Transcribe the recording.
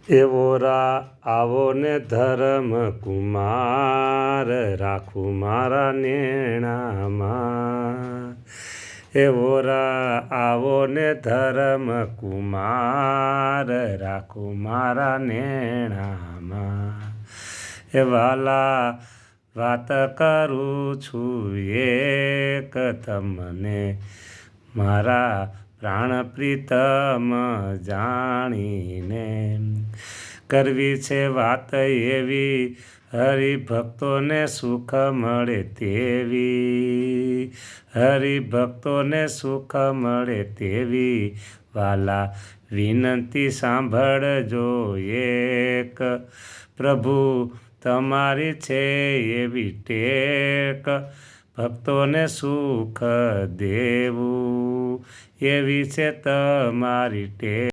એવો આવો ને ધર્મ કુમાર રાખું મારા નેણામાં. એવો આવો ને ધર્મ કુમાર રાખું મારા નેણામાં. એ વાલા વાત કરું છું એક તમને મારા પ્રાણ પ્રીતમ જાણીને. કરવી છે વાત એવી હરિભક્તોને સુખ મળે તેવી. હરિભક્તોને સુખ મળે તેવી વાલા વિનંતી સાંભળજો એક. પ્રભુ તમારી છે એવી ટેક ભક્તોને સુખ દેવું એવી છે તમારી ટેક.